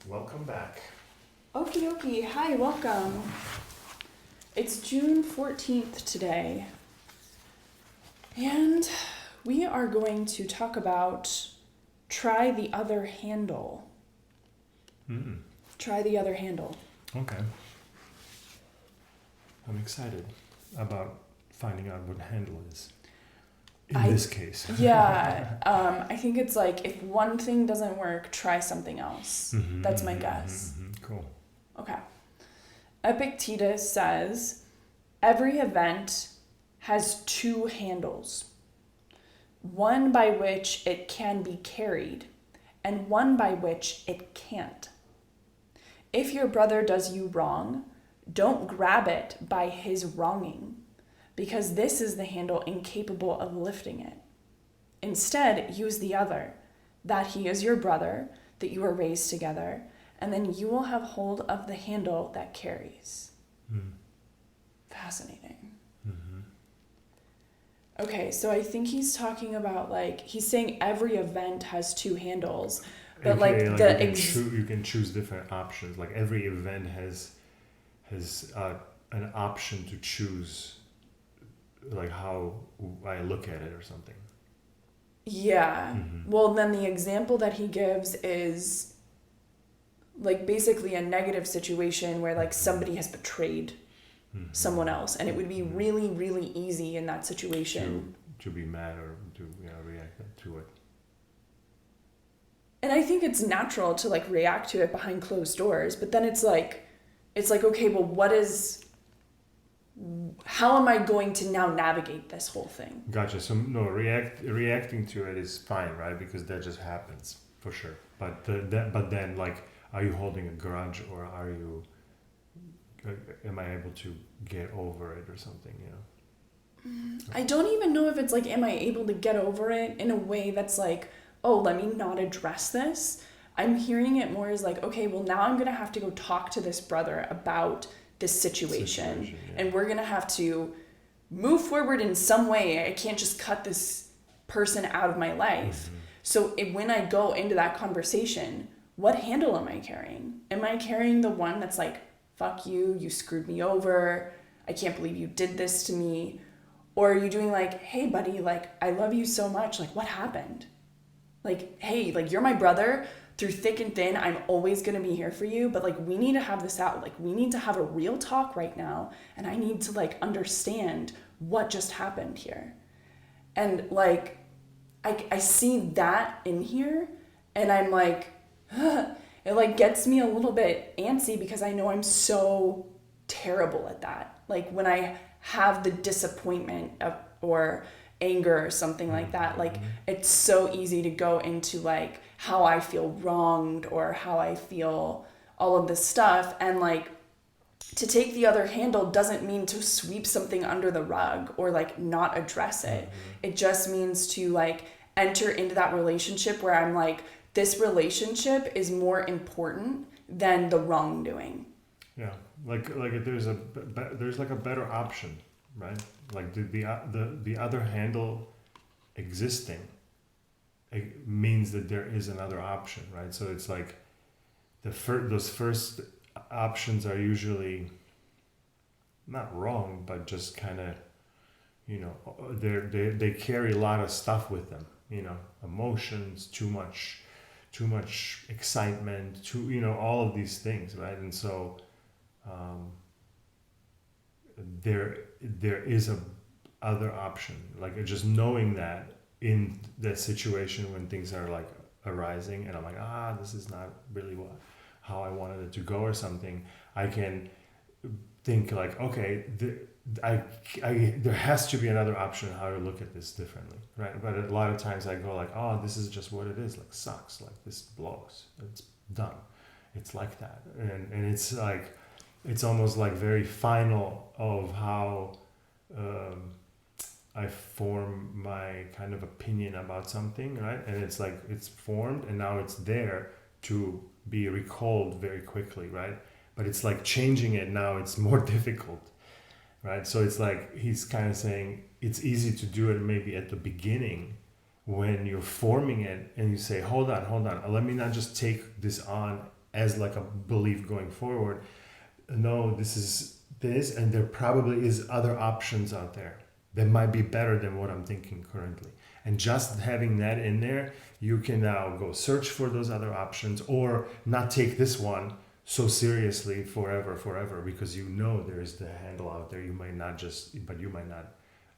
Welcome back. Okie dokie. Hi, welcome. It's June 14th today, and we are going to talk about try the other handle. Try the other handle. Okay. I'm excited about finding out what handle is in this case. Yeah, I think it's like if one thing doesn't work, try something else. That's my guess. Cool. Okay. Epictetus says, every event has two handles, one by which it can be carried, and one by which it can't. If your brother does you wrong, don't grab it by his wronging, because this is the handle incapable of lifting it. Instead, use the other, that he is your brother, that you are raised together, and then you will have hold of the handle that carries. Fascinating. Okay, so I think he's talking about, like, he's saying every event has two handles, but you can choose different options. Like every event has an option to choose, like how I look at it or something. Yeah. Well, then the example that he gives is like basically a negative situation where like somebody has betrayed someone else, and it would be really, really easy in that situation to be mad or to react to it. And I think it's natural to like react to it behind closed doors, but then it's like okay, well, how am I going to now navigate this whole thing? Gotcha. So no, reacting to it is fine, right? Because that just happens for sure. But then like, are you holding a grudge, or am I able to get over it or something? I don't even know if it's like, am I able to get over it in a way that's like, oh, let me not address this. I'm hearing it more as like, okay, well, now I'm gonna have to go talk to this brother about this situation and we're gonna have to move forward in some way. I can't just cut this person out of my life. So when I go into that conversation, what handle am I carrying? Am I carrying the one that's like, fuck you, you screwed me over, I can't believe you did this to me? Or are you doing like, hey buddy, like I love you so much, like what happened? Like, hey, like you're my brother, through thick and thin, I'm always gonna be here for you, but like we need to have this out. Like we need to have a real talk right now, and I need to like understand what just happened here. And like I see that in here, and I'm like, it like gets me a little bit antsy because I know I'm so terrible at that. Like when I have the disappointment or anger or something like that, like it's so easy to go into like how I feel wronged or how I feel all of this stuff, and like to take the other handle doesn't mean to sweep something under the rug or like not address it. It just means to like enter into that relationship where I'm like, this relationship is more important than the wrongdoing. Yeah, like there's like a better option, right? Like the other handle existing, it means that there is another option, right? So it's like those first options are usually not wrong, but just kind of, they carry a lot of stuff with them, emotions, too much excitement, all of these things, right? And so there is a other option, like just knowing that in that situation when things are like arising and I'm like, this is not really how I wanted it to go or something, I can think like, okay, there has to be another option how to look at this differently, right? But a lot of times I go like, this is just what it is, like sucks, like this blows, it's done, it's like that, and it's like, it's almost like very final of how I form my kind of opinion about something, right? And it's like it's formed and now it's there to be recalled very quickly, right? But it's like changing it now, it's more difficult, right? So it's like he's kind of saying it's easy to do it maybe at the beginning when you're forming it and you say, hold on, let me not just take this on as like a belief going forward. No, this is this, and there probably is other options out there that might be better than what I'm thinking currently. And just having that in there, you can now go search for those other options, or not take this one so seriously forever, because you know there's the handle out there. You might not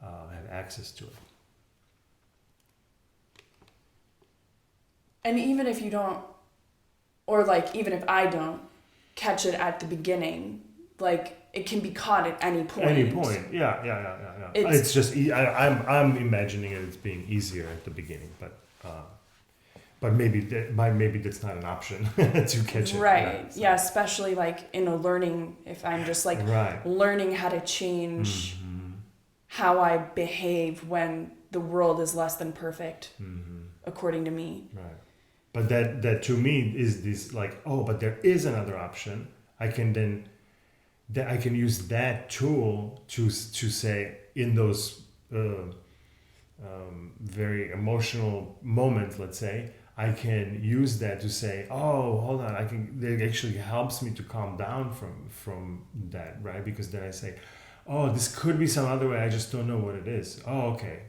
have access to it. And even if you don't, or like even if I don't catch it at the beginning, like it can be caught at any point. Any point, yeah. It's just I'm imagining it as being easier at the beginning, but maybe that's not an option to catch it. Right. Yeah, especially like in a learning, if I'm just like learning how to change how I behave when the world is less than perfect, according to me. Right. But that to me is this like, oh, but there is another option. I can use that tool to say in those very emotional moments, let's say, I can use that to say, oh, hold on, it actually helps me to calm down from that, right? Because then I say, oh, this could be some other way, I just don't know what it is. Oh, okay.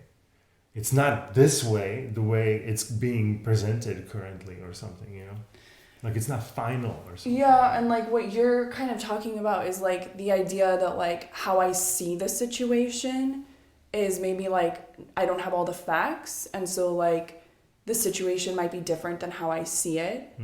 It's not this way, the way it's being presented currently or something, you know? Like it's not final or something. Yeah, and like what you're kind of talking about is like the idea that like how I see the situation is maybe like I don't have all the facts, and so like the situation might be different than how I see it.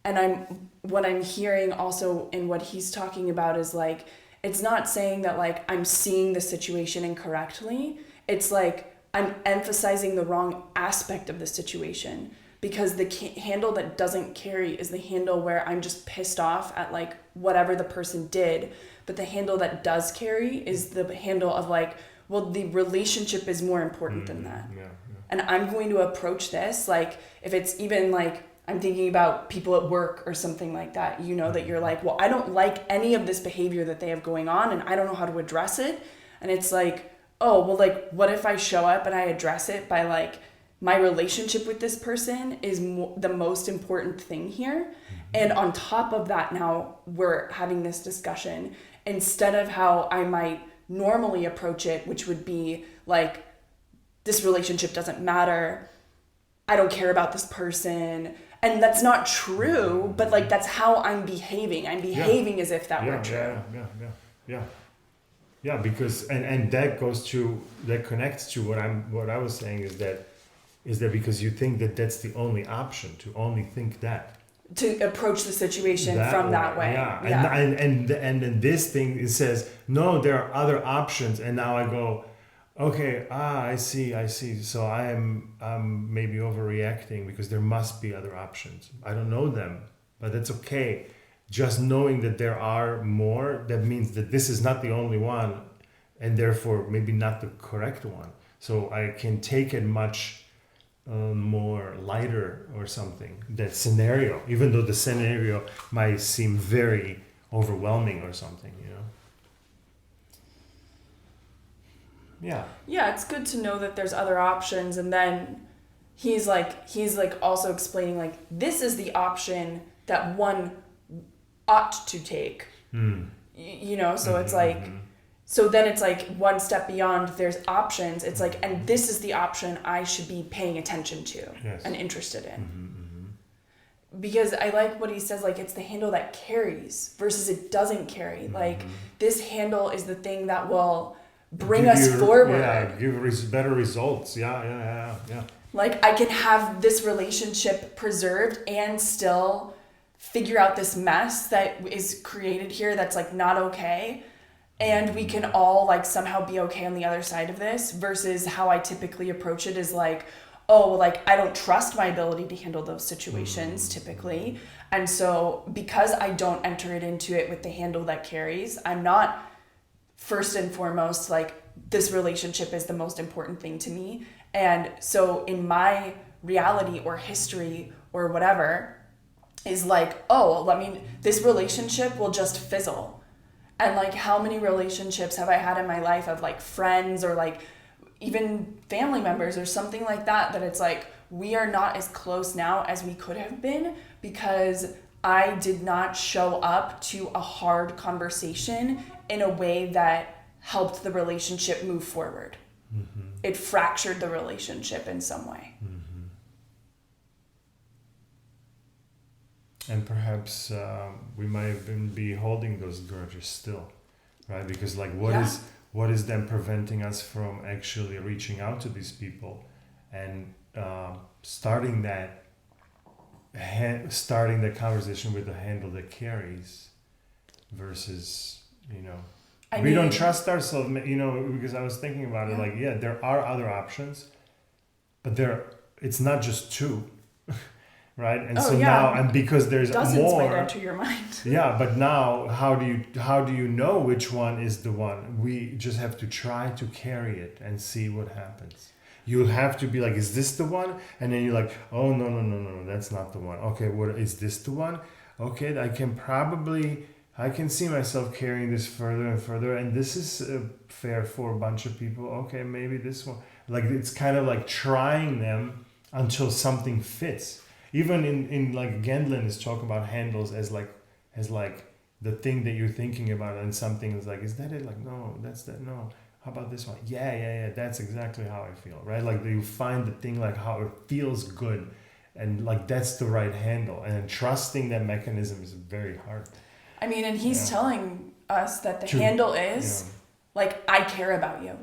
And what I'm hearing also in what he's talking about is like it's not saying that like I'm seeing the situation incorrectly. It's like I'm emphasizing the wrong aspect of the situation, because the handle that doesn't carry is the handle where I'm just pissed off at like whatever the person did. But the handle that does carry is the handle of like, well, the relationship is more important than that. Yeah. And I'm going to approach this, like if it's even like I'm thinking about people at work or something like that, you know, that you're like, well, I don't like any of this behavior that they have going on and I don't know how to address it. And it's like, oh, well, like, what if I show up and I address it by like, my relationship with this person is the most important thing here. And on top of that, now we're having this discussion instead of how I might normally approach it, which would be like, this relationship doesn't matter. I don't care about this person. And that's not true, but like, that's how I'm behaving. I'm behaving as if that were true. Yeah, because and that connects to what I was saying is that because you think that that's the only option, to only think that, to approach the situation that way. And then this thing, it says no, there are other options, and now I go, okay, I see, so I'm maybe overreacting because there must be other options. I don't know them, but that's okay. Just knowing that there are more, that means that this is not the only one, and therefore maybe not the correct one. So I can take it much more lighter or something, that scenario, even though the scenario might seem very overwhelming or something, you know? Yeah, it's good to know that there's other options. And then he's like also explaining like, this is the option that one ought to take. You know, so it's like, so then it's like one step beyond, there's options. It's like, and this is the option I should be paying attention to and interested in. Because I like what he says, like it's the handle that carries versus it doesn't carry. Like this handle is the thing that will bring us forward. Yeah, give better results. Yeah. Like I can have this relationship preserved and still figure out this mess that is created here that's like not okay. And we can all like somehow be okay on the other side of this, versus how I typically approach it is like, oh, well, like I don't trust my ability to handle those situations typically. And so because I don't enter it into it with the handle that carries, I'm not first and foremost like this relationship is the most important thing to me. And so in my reality or history or whatever is like, oh, well, I mean, this relationship will just fizzle. And like how many relationships have I had in my life of like friends or like even family members or something like that, that it's like we are not as close now as we could have been because I did not show up to a hard conversation in a way that helped the relationship move forward. It fractured the relationship in some way. And perhaps we might even be holding those grudges still, right? Because like, what is then preventing us from actually reaching out to these people and starting the conversation with a handle that carries, versus, we don't trust ourselves, because I was thinking about it, like, there are other options, but it's not just two. Right, and now, and because there's dozens more, might enter your mind. But now, how do you know which one is the one? We just have to try to carry it and see what happens. You'll have to be like, is this the one? And then you're like, oh no, that's not the one. Okay, what is this the one? Okay, I can see myself carrying this further and further, and this is fair for a bunch of people. Okay, maybe this one. Like, it's kind of like trying them until something fits. Even in like Gendlin is talking about handles as like the thing that you're thinking about, and something is like, is that it? Like, no, that's that. No, how about this one? Yeah, that's exactly how I feel, right? Like, you find the thing, like how it feels good, and like that's the right handle. And trusting that mechanism is very hard. I mean, and he's telling us that the handle is like, I care about you.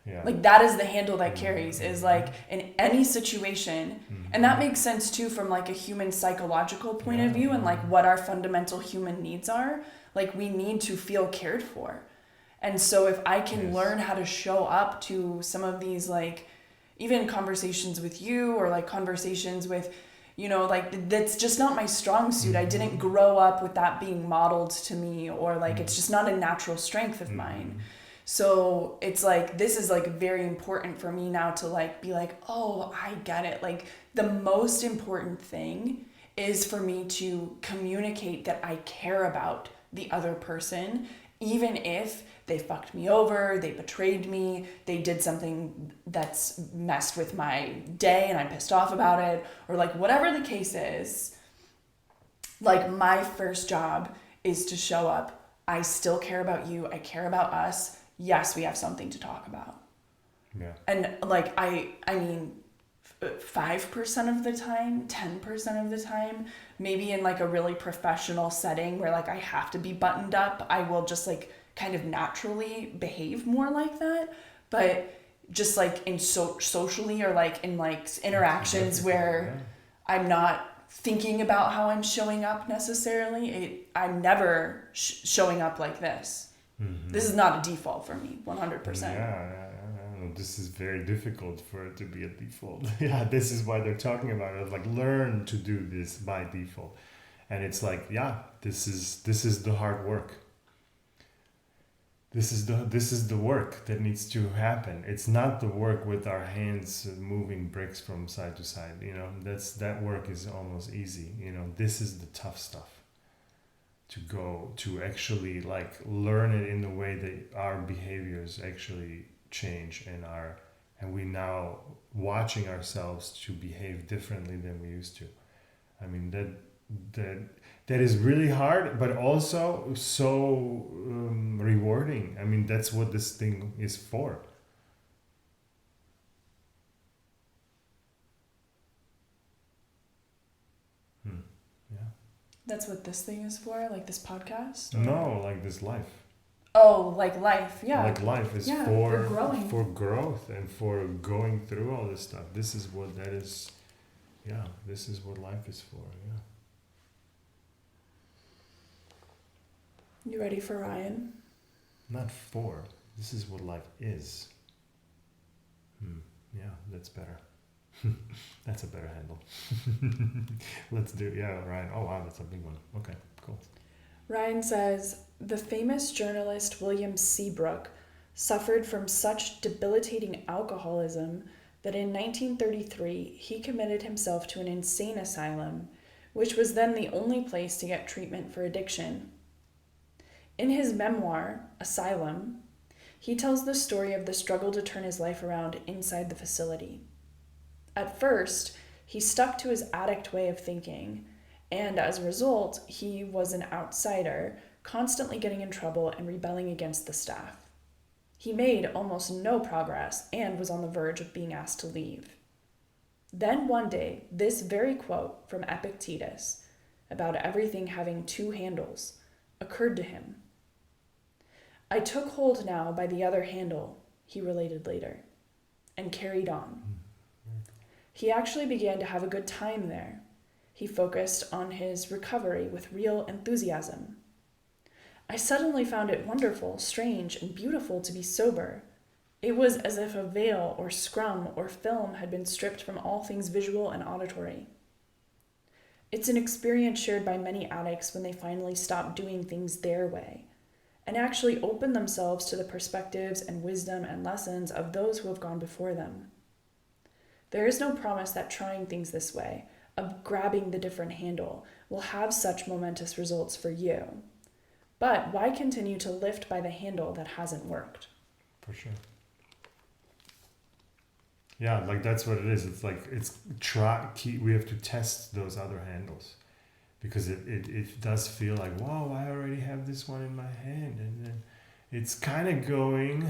Yeah. Like, that is the handle that carries, is like, in any situation. And that makes sense too from like a human psychological point of view, and like what our fundamental human needs are. Like, we need to feel cared for. And so if I can learn how to show up to some of these, like, even conversations with you, or like conversations with, like, that's just not my strong suit. I didn't grow up with that being modeled to me, or like, it's just not a natural strength of mine. So it's like, this is like very important for me now to like be like, oh, I get it. Like, the most important thing is for me to communicate that I care about the other person, even if they fucked me over, they betrayed me, they did something that's messed with my day and I'm pissed off about it, or like whatever the case is. Like, my first job is to show up. I still care about you. I care about us. Yes, we have something to talk about. Yeah. And like, I mean, 5% of the time, 10% of the time, maybe in like a really professional setting where like I have to be buttoned up, I will just like kind of naturally behave more like that. But just like in socially, or like in like interactions where I'm not thinking about how I'm showing up necessarily, I'm never showing up like this. This is not a default for me, 100%. Yeah. This is very difficult for it to be a default. This is why they're talking about it. Like, learn to do this by default, and it's like, this is the hard work. This is the work that needs to happen. It's not the work with our hands moving bricks from side to side. That work is almost easy. This is the tough stuff. To go to actually like learn it in the way that our behaviors actually change, and we now watching ourselves to behave differently than we used to. I mean, that is really hard, but also so rewarding. I mean, that's what this thing is for. That's what this thing is for? Like this podcast? No, like this life. Oh, like life, yeah. Like life is for growing. For growth and for going through all this stuff. This is what that is. Yeah, this is what life is for. Yeah. You ready for Ryan? Not for. This is what life is. Yeah, that's better. That's a better handle. Let's do, Ryan. Oh wow, that's a big one. Okay, cool. Ryan says, the famous journalist William Seabrook suffered from such debilitating alcoholism that in 1933 he committed himself to an insane asylum, which was then the only place to get treatment for addiction. In his memoir, Asylum, he tells the story of the struggle to turn his life around inside the facility. At first, he stuck to his addict way of thinking, And as a result, he was an outsider, constantly getting in trouble and rebelling against the staff. He made almost no progress and was on the verge of being asked to leave. Then one day, this very quote from Epictetus about everything having two handles occurred to him. "I took hold now by the other handle," he related later, and carried on. He actually began to have a good time there. He focused on his recovery with real enthusiasm. "I suddenly found it wonderful, strange, and beautiful to be sober. It was as if a veil or scrum or film had been stripped from all things visual and auditory." It's an experience shared by many addicts when they finally stop doing things their way and actually open themselves to the perspectives and wisdom and lessons of those who have gone before them. There is no promise that trying things this way, of grabbing the different handle, will have such momentous results for you. But why continue to lift by the handle that hasn't worked? For sure. Yeah, like that's what it is. It's like we have to test those other handles, because it does feel like, whoa, I already have this one in my hand, and then it's kind of going,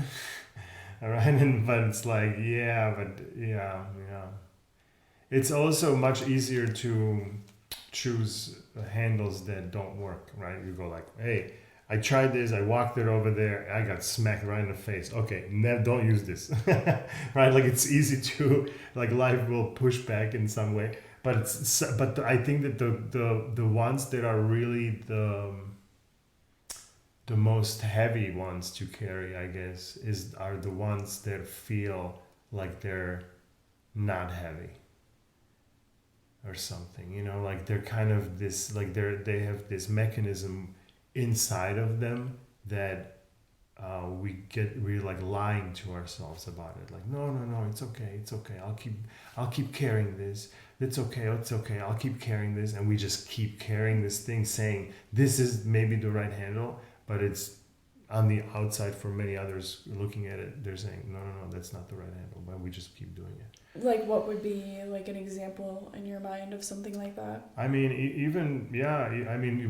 all right, but it's like, yeah. It's also much easier to choose handles that don't work, right? You go like, hey, I tried this, I walked it over there, I got smacked right in the face. Okay, don't use this, right? Like it's easy to, like life will push back in some way, but I think that the ones that are really the most heavy ones to carry, I guess, are the ones that feel like they're not heavy or something, like they're kind of this, like they have this mechanism inside of them that we're like lying to ourselves about it, like no, it's okay, I'll keep carrying this, it's okay, I'll keep carrying this, and we just keep carrying this thing, saying this is maybe the right handle, but it's on the outside for many others looking at it, they're saying no, that's not the right handle, but we just keep doing it. Like, what would be like an example in your mind of something like that? I mean,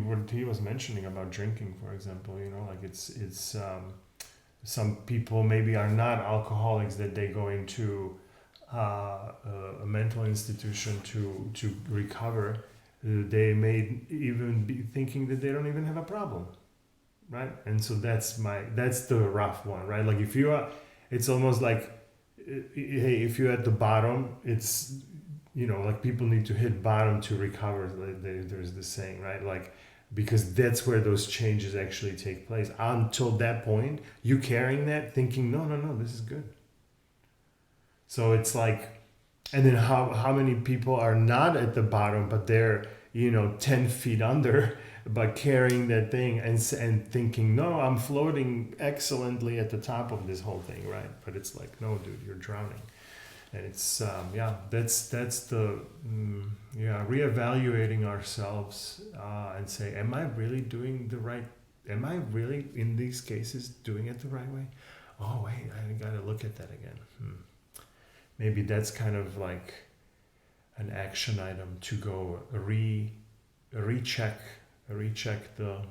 what he was mentioning about drinking, for example, like it's some people maybe are not alcoholics, that they go into a mental institution to recover. They may even be thinking that they don't even have a problem, right? And so that's the rough one, right? Like it's almost like, hey, if you're at the bottom, it's, like people need to hit bottom to recover. There's this saying, right? Like, because that's where those changes actually take place. Until that point, you carrying that, thinking, no, this is good. So it's like, and then how many people are not at the bottom, but they're, 10 feet under, but carrying that thing and thinking, no, I'm floating excellently at the top of this whole thing, right? But it's like, no, dude, you're drowning. And it's that's the reevaluating ourselves and say, am I really in these cases doing it the right way? Oh wait, I gotta look at that again. Maybe that's kind of like an action item to go recheck the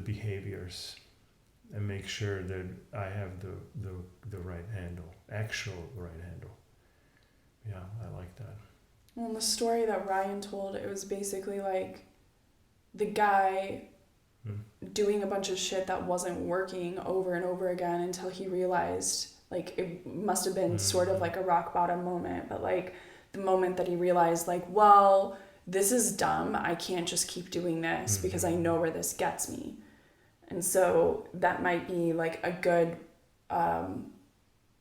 behaviors and make sure that I have the right handle, actual right handle. Yeah, I like that. Well, in the story that Ryan told, it was basically like the guy doing a bunch of shit that wasn't working over and over again until he realized, like, it must have been sort of like a rock bottom moment, but like the moment that he realized, like, well, this is dumb, I can't just keep doing this because I know where this gets me. And so that might be like a good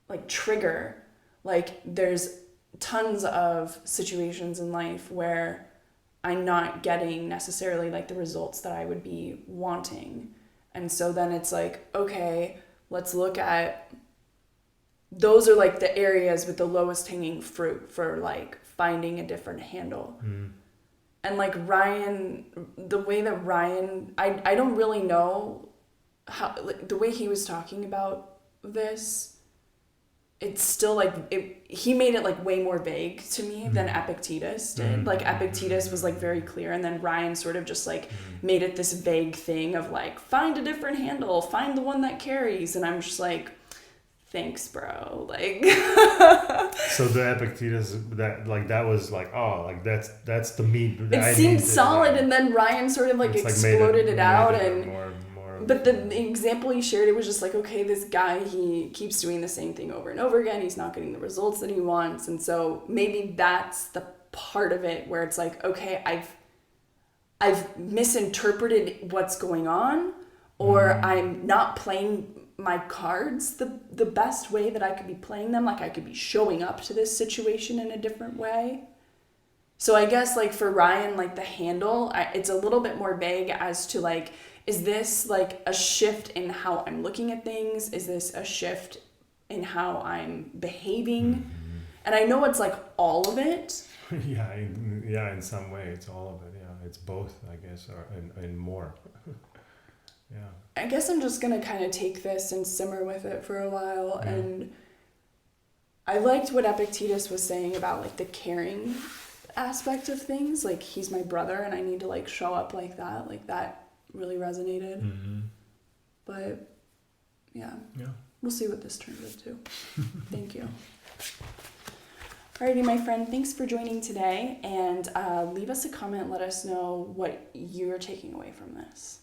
like trigger. Like, there's tons of situations in life where I'm not getting necessarily like the results that I would be wanting. And so then it's like, okay, let's look at, those are like the areas with the lowest hanging fruit for like finding a different handle. And like Ryan, the way that Ryan, I don't really know how, like, the way he was talking about this, it's still like he made it like way more vague to me than Epictetus did. Like Epictetus was like very clear, and then Ryan sort of just like made it this vague thing of like, find a different handle, find the one that carries, and I'm just like, thanks, bro. Like so the Epictetus that was like, oh, like that's the meat. It seemed solid, and then Ryan sort of like exploded it out, and more. But the example he shared, it was just like, okay, this guy, he keeps doing the same thing over and over again. He's not getting the results that he wants. And so maybe that's the part of it where it's like, okay, I've misinterpreted what's going on, or I'm not playing my cards the best way that I could be playing them. Like I could be showing up to this situation in a different way. So I guess like for Ryan, like the handle, it's a little bit more vague as to like, is this like a shift in how I'm looking at things? Is this a shift in how I'm behaving? And I know it's like all of it. Yeah, in some way it's all of it. Yeah, it's both, I guess, or and more. Yeah. I guess I'm just gonna kind of take this and simmer with it for a while. Yeah. And I liked what Epictetus was saying about like the caring aspect of things. Like he's my brother and I need to like show up like that. Like that really resonated. But yeah, we'll see what this turns into. Thank you. Alrighty, my friend, thanks for joining today, and leave us a comment. Let us know what you're taking away from this.